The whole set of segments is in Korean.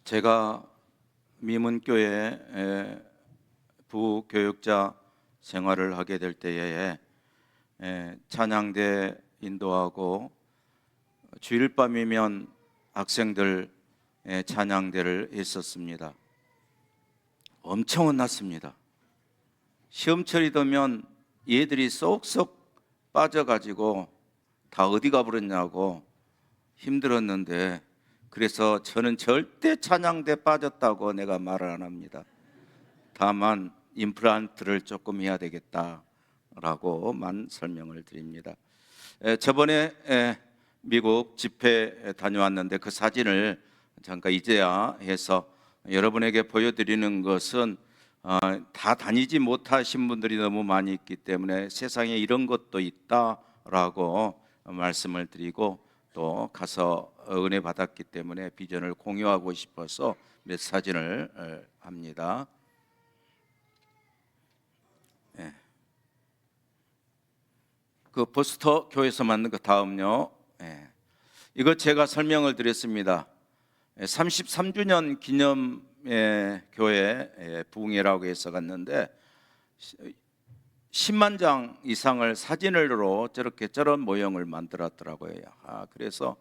제가 미문교회 부교육자 생활을 하게 될 때에 찬양대 인도하고 주일밤이면 학생들 찬양대를 했었습니다. 엄청 혼났습니다. 시험철이 되면 얘들이 쏙쏙 빠져가지고 다 어디 가버렸냐고 힘들었는데, 그래서 저는 절대 찬양대 빠졌다고 내가 말을 안 합니다. 다만 임플란트를 조금 해야 되겠다라고만 설명을 드립니다. 저번에 미국 집회 다녀왔는데 그 사진을 잠깐 이제야 해서 여러분에게 보여드리는 것은 다 다니지 못하신 분들이 너무 많이 있기 때문에 세상에 이런 것도 있다라고 말씀을 드리고, 또 가서 은혜 받았기 때문에 비전을 공유하고 싶어서 몇 사진을 합니다. 그 포스터 교회에서 만든 그 다음요. 이거 제가 설명을 드렸습니다. 33주년 기념 교회 부흥회라고 해서 갔는데 10만 장 이상을 사진으로 저런 모형을 만들었더라고요. 그래서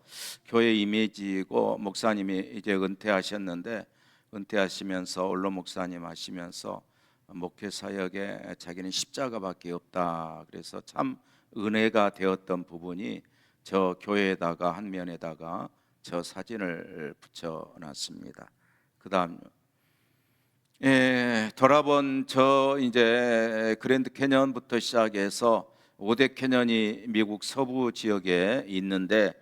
교회 이미지고, 목사님이 이제 은퇴하셨는데 은퇴하시면서 원로 목사님 하시면서 목회 사역에 자기는 십자가밖에 없다. 그래서 참 은혜가 되었던 부분이 저 교회에다가 한 면에다가 저 사진을 붙여놨습니다. 그 다음 돌아본 저 이제 그랜드 캐년부터 시작해서 5대 캐년이 미국 서부 지역에 있는데,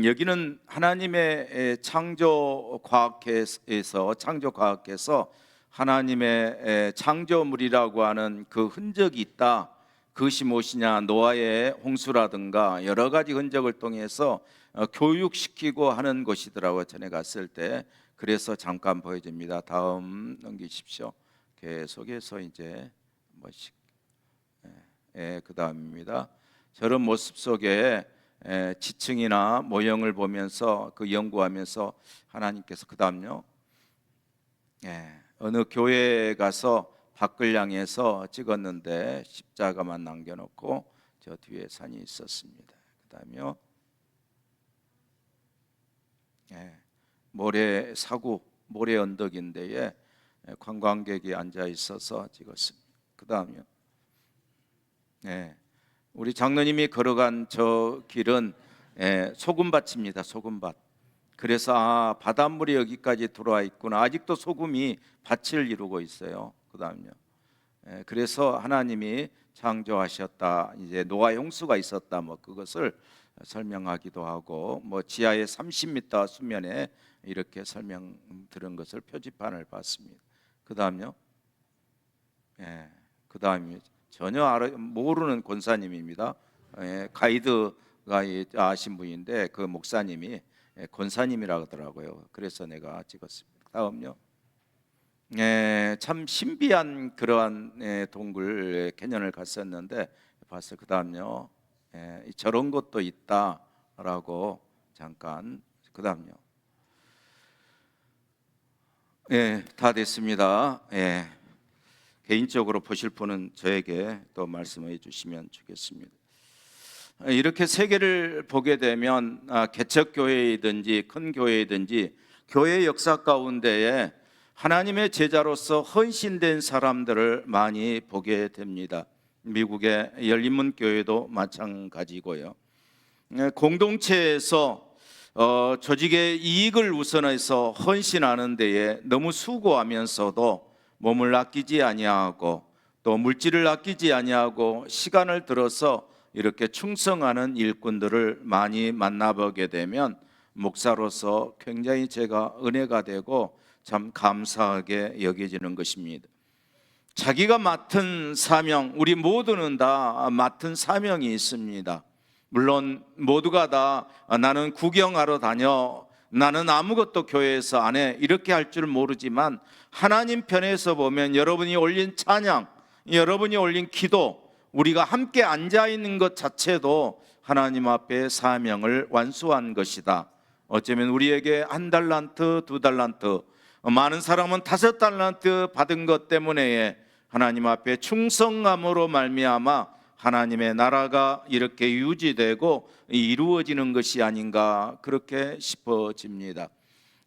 여기는 하나님의 창조과학에서 하나님의 창조물이라고 하는 그 흔적이 있다. 그것이 무엇이냐, 노아의 홍수라든가 여러 가지 흔적을 통해서 교육시키고 하는 곳이더라고요. 전에 갔을 때. 그래서 잠깐 보여줍니다. 다음 넘기십시오. 계속해서 이제 그 다음입니다. 저런 모습 속에 지층이나 모형을 보면서 그 연구하면서 하나님께서, 그 다음요. 어느 교회에 가서 밖을 향해서 찍었는데 십자가만 남겨놓고 저 뒤에 산이 있었습니다. 그 다음요. 모래 사구, 모래 언덕인데에 관광객이 앉아 있어서 찍었습니다. 그 다음요. 우리 장로님이 걸어간 저 길은 소금밭입니다. 소금밭. 그래서 바닷물이 여기까지 들어와 있구나. 아직도 소금이 밭을 이루고 있어요. 그 다음요. 그래서 하나님이 창조하셨다. 이제 노아 홍수가 있었다. 그것을 설명하기도 하고, 지하에 30m 수면에 이렇게 설명 들은 것을 표지판을 봤습니다. 그 다음요. 그 다음이 전혀 모르는 권사님입니다. 가이드가 아신 분인데 그 목사님이 권사님이라고 하더라고요. 그래서 내가 찍었습니다. 다음요. 참 신비한 그러한 동굴 캐년을 갔었는데 봤어요. 그 다음요. 저런 것도 있다라고 잠깐. 그 다음요. 다 됐습니다. 개인적으로 보실 분은 저에게 또 말씀해 주시면 좋겠습니다. 이렇게 세계를 보게 되면 개척교회이든지 큰 교회이든지 교회 역사 가운데에 하나님의 제자로서 헌신된 사람들을 많이 보게 됩니다. 미국의 열린문교회도 마찬가지고요. 공동체에서 조직의 이익을 우선해서 헌신하는 데에 너무 수고하면서도 몸을 아끼지 아니하고 또 물질을 아끼지 아니하고 시간을 들어서 이렇게 충성하는 일꾼들을 많이 만나보게 되면 목사로서 굉장히 제가 은혜가 되고 참 감사하게 여겨지는 것입니다. 자기가 맡은 사명, 우리 모두는 다 맡은 사명이 있습니다. 물론 모두가 다 나는 구경하러 다녀, 나는 아무것도 교회에서 안 해, 이렇게 할 줄 모르지만 하나님 편에서 보면 여러분이 올린 찬양, 여러분이 올린 기도, 우리가 함께 앉아 있는 것 자체도 하나님 앞에 사명을 완수한 것이다. 어쩌면 우리에게 1달란트, 2달란트, 많은 사람은 5달란트 받은 것 때문에 하나님 앞에 충성함으로 말미암아 하나님의 나라가 이렇게 유지되고 이루어지는 것이 아닌가 그렇게 싶어집니다.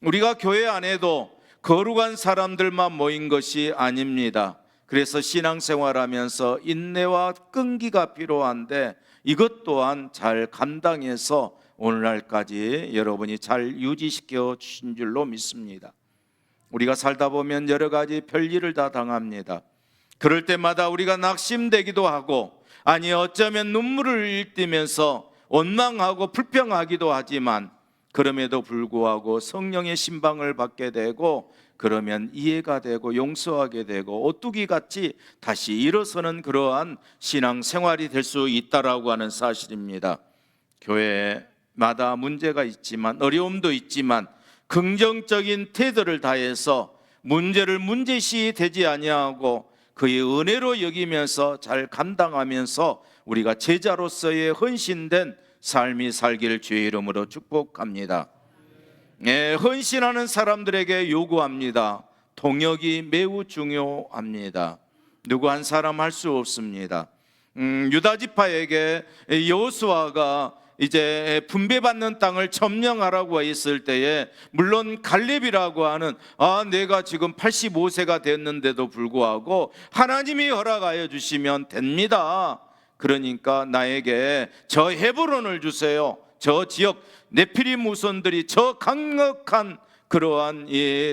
우리가 교회 안에도 거룩한 사람들만 모인 것이 아닙니다. 그래서 신앙생활하면서 인내와 끈기가 필요한데 이것 또한 잘 감당해서 오늘날까지 여러분이 잘 유지시켜 주신 줄로 믿습니다. 우리가 살다 보면 여러 가지 별일을 다 당합니다. 그럴 때마다 우리가 낙심되기도 하고, 아니 어쩌면 눈물을 일띠면서 원망하고 불평하기도 하지만, 그럼에도 불구하고 성령의 신방을 받게 되고, 그러면 이해가 되고 용서하게 되고 오뚜기같이 다시 일어서는 그러한 신앙생활이 될 수 있다라고 하는 사실입니다. 교회마다 문제가 있지만, 어려움도 있지만 긍정적인 태도를 다해서 문제를 문제시 되지 아니하고 그의 은혜로 여기면서 잘 감당하면서 우리가 제자로서의 헌신된 삶이 살기를 주의 이름으로 축복합니다. 헌신하는 사람들에게 요구합니다. 동역이 매우 중요합니다. 누구 한 사람 할 수 없습니다. 유다 지파에게 여호수아가 이제 분배받는 땅을 점령하라고 했을 때에, 물론 갈렙이라고 하는 내가 지금 85세가 됐는데도 불구하고 하나님이 허락하여 주시면 됩니다. 그러니까 나에게 저 헤브론을 주세요. 저 지역 네피림 후손들이 저 강력한 그러한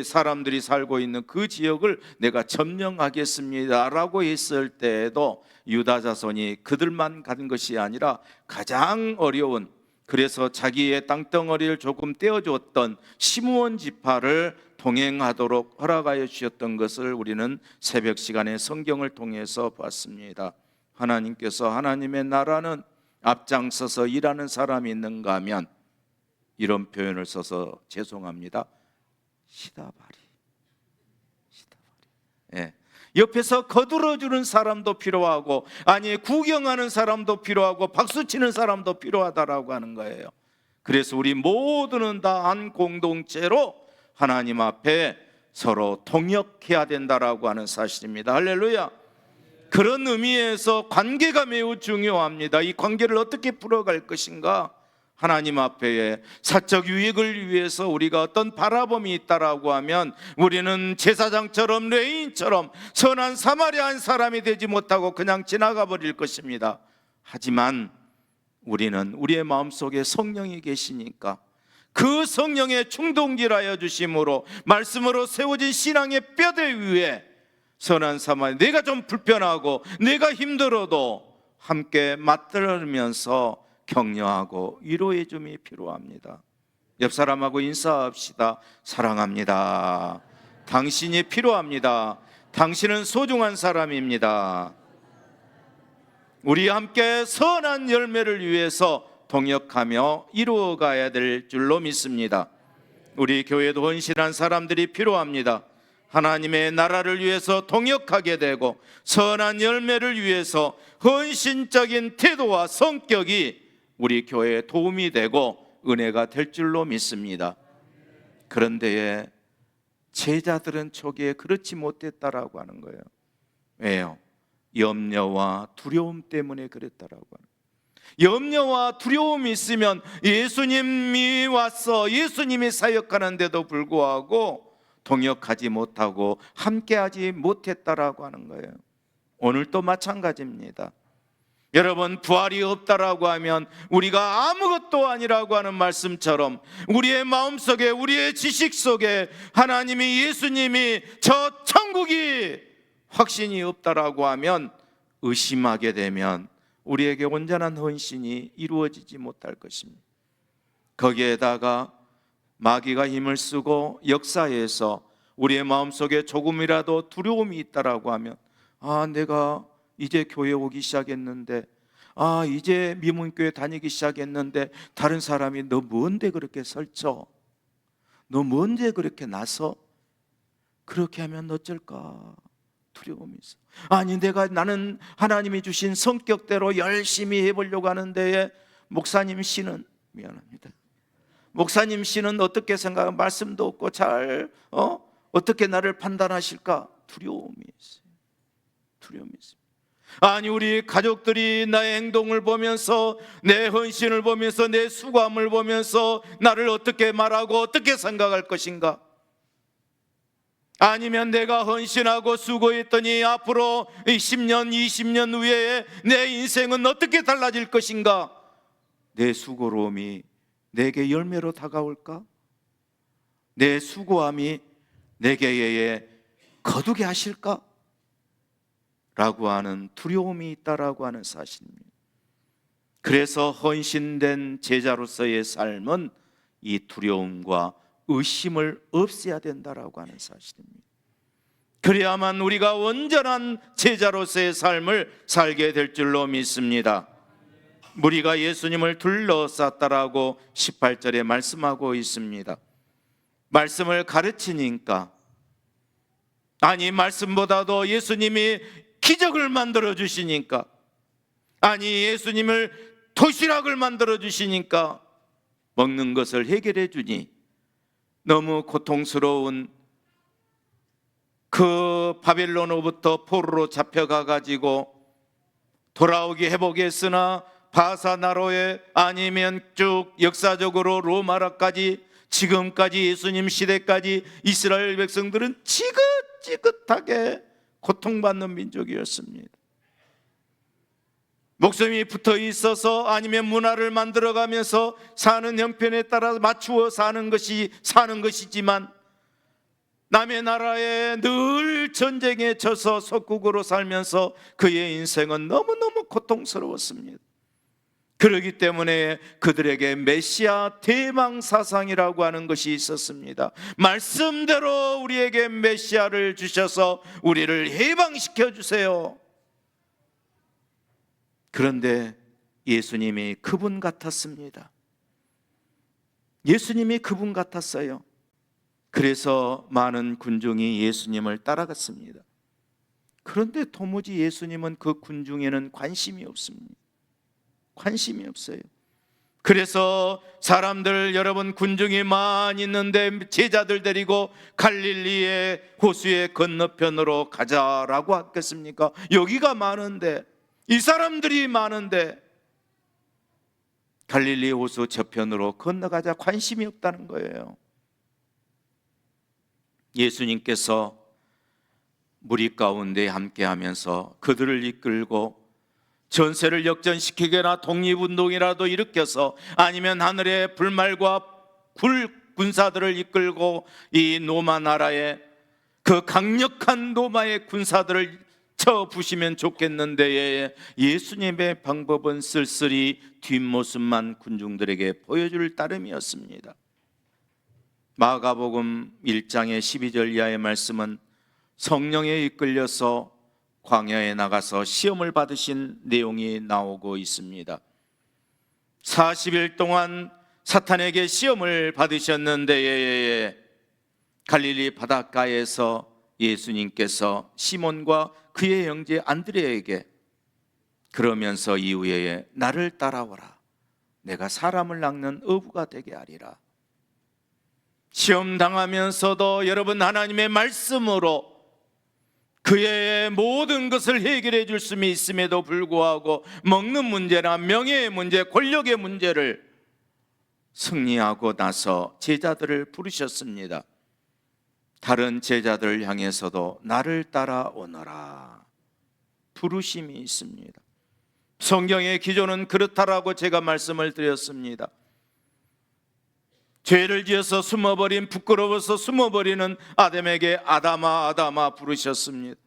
사람들이 살고 있는 그 지역을 내가 점령하겠습니다 라고 했을 때에도 유다 자손이 그들만 간 것이 아니라 가장 어려운, 그래서 자기의 땅덩어리를 조금 떼어주었던 시므온 지파를 동행하도록 허락하여 주셨던 것을 우리는 새벽 시간에 성경을 통해서 봤습니다. 하나님께서 하나님의 나라는 앞장서서 일하는 사람이 있는가 하면, 이런 표현을 써서 죄송합니다, 시다바리. 옆에서 거들어주는 사람도 필요하고, 아니 구경하는 사람도 필요하고 박수치는 사람도 필요하다라고 하는 거예요. 그래서 우리 모두는 다 한 공동체로 하나님 앞에 서로 통역해야 된다라고 하는 사실입니다. 할렐루야. 그런 의미에서 관계가 매우 중요합니다. 이 관계를 어떻게 풀어갈 것인가? 하나님 앞에 사적 유익을 위해서 우리가 어떤 바라봄이 있다라고 하면, 우리는 제사장처럼 레인처럼 선한 사마리아 한 사람이 되지 못하고 그냥 지나가 버릴 것입니다. 하지만 우리는 우리의 마음속에 성령이 계시니까 그 성령의 충동질하여 주심으로 말씀으로 세워진 신앙의 뼈대 위에 선한 사마리아, 내가 좀 불편하고 내가 힘들어도 함께 맞들으면서 격려하고 위로해 줌이 필요합니다. 옆 사람하고 인사합시다. 사랑합니다. 당신이 필요합니다. 당신은 소중한 사람입니다. 우리 함께 선한 열매를 위해서 동역하며 이루어가야 될 줄로 믿습니다. 우리 교회도 헌신한 사람들이 필요합니다. 하나님의 나라를 위해서 동역하게 되고 선한 열매를 위해서 헌신적인 태도와 성격이 우리 교회에 도움이 되고 은혜가 될 줄로 믿습니다. 그런데 제자들은 초기에 그렇지 못했다라고 하는 거예요. 왜요? 염려와 두려움 때문에 그랬다라고 하는 거예요. 염려와 두려움이 있으면 예수님이 와서 예수님이 사역하는데도 불구하고 동역하지 못하고 함께하지 못했다라고 하는 거예요. 오늘도 마찬가지입니다. 여러분, 부활이 없다라고 하면 우리가 아무것도 아니라고 하는 말씀처럼 우리의 마음속에, 우리의 지식 속에 하나님이, 예수님이, 저 천국이 확신이 없다라고 하면, 의심하게 되면 우리에게 온전한 헌신이 이루어지지 못할 것입니다. 거기에다가 마귀가 힘을 쓰고 역사에서 우리의 마음속에 조금이라도 두려움이 있다라고 하면, 내가 이제 교회 오기 시작했는데, 이제 미문교회 다니기 시작했는데 다른 사람이 너 뭔데 그렇게 설쳐? 너 뭔데 그렇게 나서? 그렇게 하면 어쩔까? 두려움이 있어. 나는 하나님이 주신 성격대로 열심히 해보려고 하는데 목사님 씨는, 미안합니다, 목사님 씨는 어떻게 생각하고 말씀도 없고 어떻게 나를 판단하실까? 두려움이 있어요. 두려움이 있어요. 아니, 우리 가족들이 나의 행동을 보면서, 내 헌신을 보면서, 내 수고함을 보면서 나를 어떻게 말하고 어떻게 생각할 것인가? 아니면 내가 헌신하고 수고했더니 앞으로 10년, 20년 후에 내 인생은 어떻게 달라질 것인가? 내 수고로움이 내게 열매로 다가올까? 내 수고함이 내게 거두게 하실까? 라고 하는 두려움이 있다라고 하는 사실입니다. 그래서 헌신된 제자로서의 삶은 이 두려움과 의심을 없애야 된다라고 하는 사실입니다. 그래야만 우리가 온전한 제자로서의 삶을 살게 될 줄로 믿습니다. 무리가 예수님을 둘러쌌다라고 18절에 말씀하고 있습니다. 말씀을 가르치니까, 아니 말씀보다도 예수님이 기적을 만들어 주시니까, 아니 예수님을 도시락을 만들어 주시니까 먹는 것을 해결해 주니 너무 고통스러운 그 바벨론으로부터 포로로 잡혀가 가지고 돌아오기 회복했으나 바사나로에, 아니면 쭉 역사적으로 로마라까지 지금까지 예수님 시대까지 이스라엘 백성들은 지긋지긋하게 고통받는 민족이었습니다. 목숨이 붙어 있어서, 아니면 문화를 만들어가면서 사는 형편에 따라 맞추어 사는 것이지만 남의 나라에 늘 전쟁에 져서 속국으로 살면서 그의 인생은 너무너무 고통스러웠습니다. 그렇기 때문에 그들에게 메시아 대망 사상이라고 하는 것이 있었습니다. 말씀대로 우리에게 메시아를 주셔서 우리를 해방시켜 주세요. 그런데 예수님이 그분 같았습니다. 예수님이 그분 같았어요. 그래서 많은 군중이 예수님을 따라갔습니다. 그런데 도무지 예수님은 그 군중에는 관심이 없습니다. 관심이 없어요. 그래서 사람들, 여러분, 군중이 많이 있는데 제자들 데리고 갈릴리의 호수의 건너편으로 가자라고 하겠습니까? 여기가 많은데, 이 사람들이 많은데 갈릴리 호수 저편으로 건너가자, 관심이 없다는 거예요. 예수님께서 무리 가운데 함께하면서 그들을 이끌고 전세를 역전시키거나 독립운동이라도 일으켜서, 아니면 하늘의 불말과 군사들을 이끌고 이 로마 나라의 그 강력한 로마의 군사들을 쳐 부시면 좋겠는데, 예수님의 방법은 쓸쓸히 뒷모습만 군중들에게 보여줄 따름이었습니다. 마가복음 1장의 12절 이하의 말씀은 성령에 이끌려서 광야에 나가서 시험을 받으신 내용이 나오고 있습니다. 40일 동안 사탄에게 시험을 받으셨는데, 갈릴리 바닷가에서 예수님께서 시몬과 그의 형제 안드레에게 그러면서 이후에 나를 따라오라, 내가 사람을 낚는 어부가 되게 하리라. 시험 당하면서도 여러분, 하나님의 말씀으로 그의 모든 것을 해결해 줄 수 있음에도 불구하고 먹는 문제나 명예의 문제, 권력의 문제를 승리하고 나서 제자들을 부르셨습니다. 다른 제자들을 향해서도 나를 따라오너라 부르심이 있습니다. 성경의 기조는 그렇다라고 제가 말씀을 드렸습니다. 죄를 지어서 숨어버린, 부끄러워서 숨어버리는 아담에게 아담아 아담아 부르셨습니다.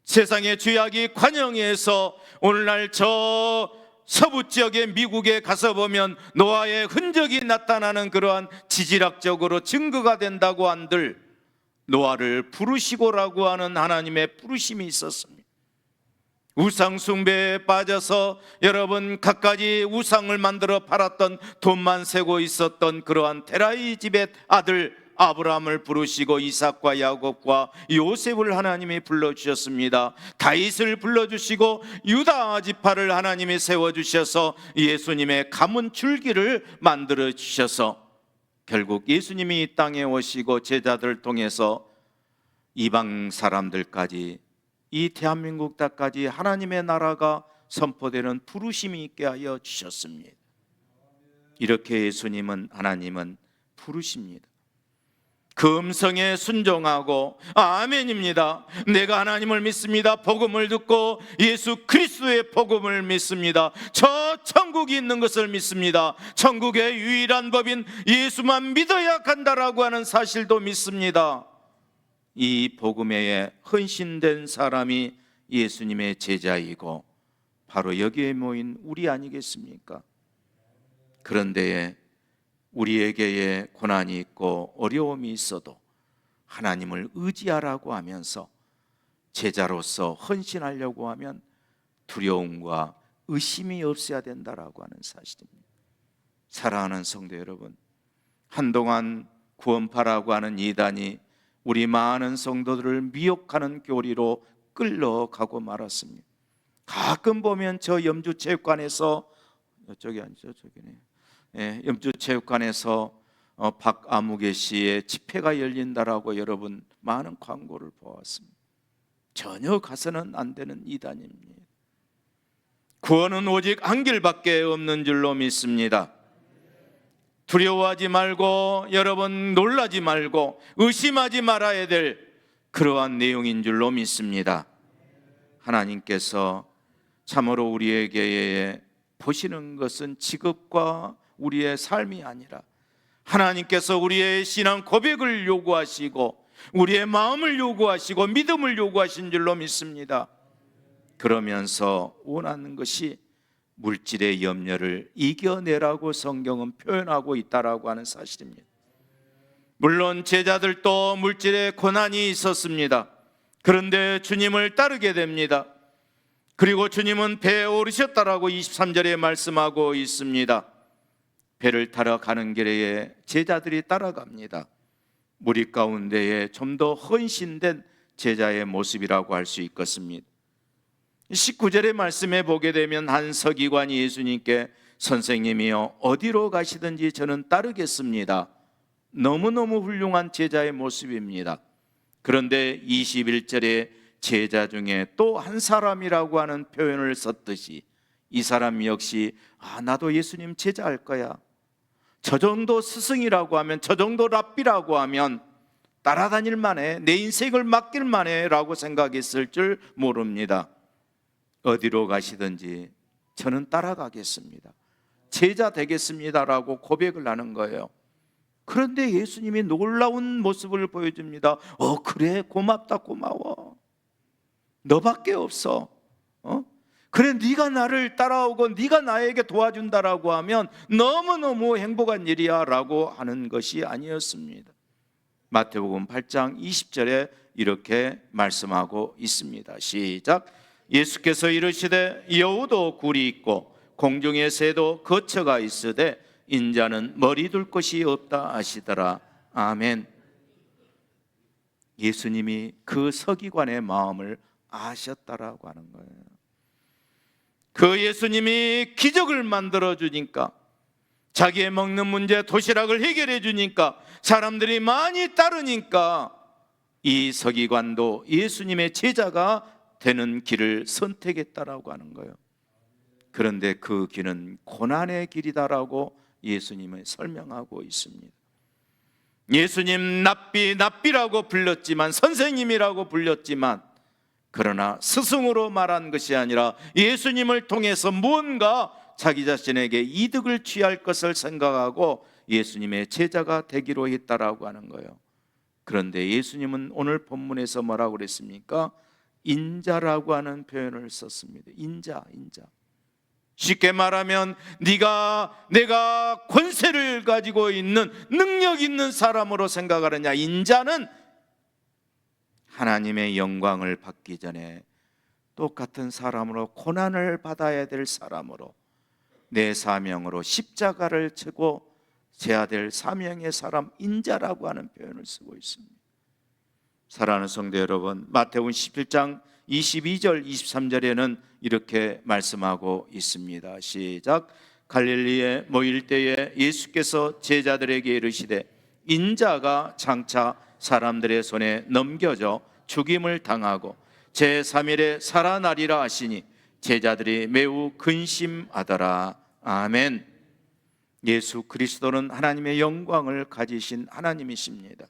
세상의 죄악이 관영해서 오늘날 저 서부 지역의 미국에 가서 보면 노아의 흔적이 나타나는 그러한 지질학적으로 증거가 된다고 한들 노아를 부르시고라고 하는 하나님의 부르심이 있었습니다. 우상 숭배에 빠져서 여러분 갖가지 우상을 만들어 팔았던, 돈만 세고 있었던 그러한 테라이 집의 아들 아브라함을 부르시고 이삭과 야곱과 요셉을 하나님이 불러주셨습니다. 다윗을 불러주시고 유다 지파를 하나님이 세워주셔서 예수님의 가문 줄기를 만들어 주셔서 결국 예수님이 이 땅에 오시고 제자들을 통해서 이방 사람들까지, 이 대한민국 땅까지 하나님의 나라가 선포되는 부르심이 있게 하여 주셨습니다. 이렇게 예수님은, 하나님은 부르십니다. 그 음성에 순종하고 아멘입니다, 내가 하나님을 믿습니다, 복음을 듣고 예수 그리스도의 복음을 믿습니다, 저 천국이 있는 것을 믿습니다, 천국의 유일한 법인 예수만 믿어야 간다라고 하는 사실도 믿습니다. 이 복음에 헌신된 사람이 예수님의 제자이고 바로 여기에 모인 우리 아니겠습니까? 그런데 우리에게의 고난이 있고 어려움이 있어도 하나님을 의지하라고 하면서 제자로서 헌신하려고 하면 두려움과 의심이 없어야 된다라고 하는 사실입니다. 사랑하는 성도 여러분, 한동안 구원파라고 하는 이단이 우리 많은 성도들을 미혹하는 교리로 끌려가고 말았습니다. 가끔 보면 저 염주체육관에서, 이쪽이 아니죠, 저기네, 염주체육관에서 박아무개 씨의 집회가 열린다라고 여러분 많은 광고를 보았습니다. 전혀 가서는 안 되는 이단입니다. 구원은 오직 한 길밖에 없는 줄로 믿습니다. 두려워하지 말고, 여러분 놀라지 말고 의심하지 말아야 될 그러한 내용인 줄로 믿습니다. 하나님께서 참으로 우리에게 보시는 것은 직업과 우리의 삶이 아니라 하나님께서 우리의 신앙 고백을 요구하시고 우리의 마음을 요구하시고 믿음을 요구하신 줄로 믿습니다. 그러면서 원하는 것이 물질의 염려를 이겨내라고 성경은 표현하고 있다라고 하는 사실입니다. 물론 제자들도 물질의 고난이 있었습니다. 그런데 주님을 따르게 됩니다. 그리고 주님은 배에 오르셨다라고 23절에 말씀하고 있습니다. 배를 타러 가는 길에 제자들이 따라갑니다. 무리 가운데에 좀 더 헌신된 제자의 모습이라고 할 수 있겠습니다. 19절의 말씀에 보게 되면 한 서기관이 예수님께 선생님이여 어디로 가시든지 저는 따르겠습니다. 너무너무 훌륭한 제자의 모습입니다. 그런데 21절에 제자 중에 또 한 사람이라고 하는 표현을 썼듯이 이 사람 역시 나도 예수님 제자할 거야, 저 정도 스승이라고 하면, 저 정도 랍비라고 하면 따라다닐 만해, 내 인생을 맡길 만해 라고 생각했을 줄 모릅니다. 어디로 가시든지 저는 따라가겠습니다, 제자 되겠습니다 라고 고백을 하는 거예요. 그런데 예수님이 놀라운 모습을 보여줍니다. 그래, 고맙다, 고마워, 너밖에 없어. 그래, 네가 나를 따라오고 네가 나에게 도와준다라고 하면 너무너무 행복한 일이야 라고 하는 것이 아니었습니다. 마태복음 8장 20절에 이렇게 말씀하고 있습니다. 시작. 예수께서 이르시되 여우도 굴이 있고 공중의 새도 거처가 있으되 인자는 머리 둘 곳이 없다 하시더라. 아멘. 예수님이 그 서기관의 마음을 아셨다라고 하는 거예요. 그 예수님이 기적을 만들어 주니까, 자기의 먹는 문제 도시락을 해결해 주니까, 사람들이 많이 따르니까 이 서기관도 예수님의 제자가 되는 길을 선택했다라고 하는 거예요. 그런데 그 길은 고난의 길이다라고 예수님은 설명하고 있습니다. 예수님 납비라고 불렀지만, 선생님이라고 불렸지만, 그러나 스승으로 말한 것이 아니라 예수님을 통해서 무언가 자기 자신에게 이득을 취할 것을 생각하고 예수님의 제자가 되기로 했다라고 하는 거예요. 그런데 예수님은 오늘 본문에서 뭐라고 그랬습니까? 인자라고 하는 표현을 썼습니다. 인자. 쉽게 말하면 내가 권세를 가지고 있는, 능력 있는 사람으로 생각하느냐. 인자는 하나님의 영광을 받기 전에 똑같은 사람으로 고난을 받아야 될 사람으로, 내 사명으로 십자가를 지고 져야 될 사명의 사람, 인자라고 하는 표현을 쓰고 있습니다. 사랑하는 성도 여러분, 마태복음 17장 22절 23절에는 이렇게 말씀하고 있습니다. 시작. 갈릴리에 모일 때에 예수께서 제자들에게 이르시되 인자가 장차 사람들의 손에 넘겨져 죽임을 당하고 제3일에 살아나리라 하시니 제자들이 매우 근심하더라. 아멘. 예수 그리스도는 하나님의 영광을 가지신 하나님이십니다.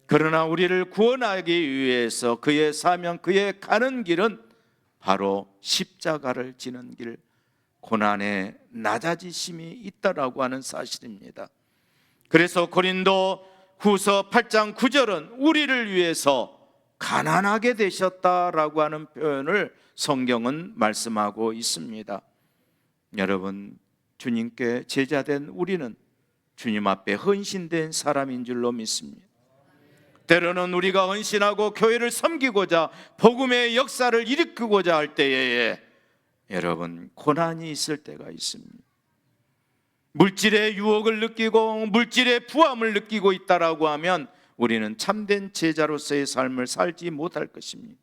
그러나 우리를 구원하기 위해서 그의 사명, 그의 가는 길은 바로 십자가를 지는 길, 고난의 낮아지심이 있다라고 하는 사실입니다. 그래서 고린도 후서 8장 9절은 우리를 위해서 가난하게 되셨다라고 하는 표현을 성경은 말씀하고 있습니다. 여러분, 주님께 제자된 우리는 주님 앞에 헌신된 사람인 줄로 믿습니다. 때로는 우리가 헌신하고 교회를 섬기고자 복음의 역사를 일으키고자 할 때에 여러분 고난이 있을 때가 있습니다. 물질의 유혹을 느끼고 물질의 부함을 느끼고 있다라고 하면 우리는 참된 제자로서의 삶을 살지 못할 것입니다.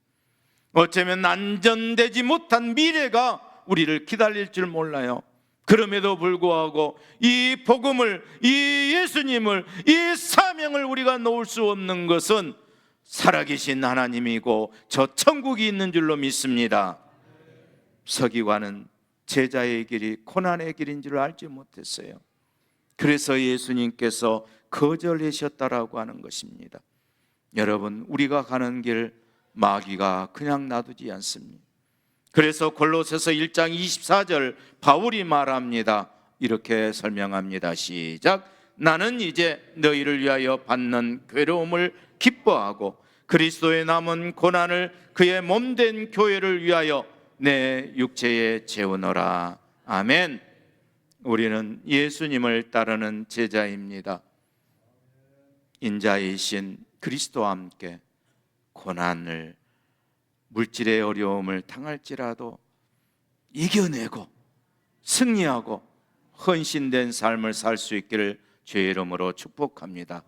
어쩌면 안전되지 못한 미래가 우리를 기다릴 줄 몰라요. 그럼에도 불구하고 이 복음을, 이 예수님을, 이 사명을 우리가 놓을 수 없는 것은 살아계신 하나님이고 저 천국이 있는 줄로 믿습니다. 서기관은 제자의 길이 고난의 길인 줄 알지 못했어요. 그래서 예수님께서 거절하셨다라고 하는 것입니다. 여러분, 우리가 가는 길 마귀가 그냥 놔두지 않습니다. 그래서 골로새서 1장 24절 바울이 말합니다. 이렇게 설명합니다. 시작. 나는 이제 너희를 위하여 받는 괴로움을 기뻐하고 그리스도의 남은 고난을 그의 몸된 교회를 위하여 내 육체에 채우노라. 아멘. 우리는 예수님을 따르는 제자입니다. 인자이신 그리스도와 함께 고난을, 물질의 어려움을 당할지라도 이겨내고 승리하고 헌신된 삶을 살 수 있기를 주의 이름으로 축복합니다.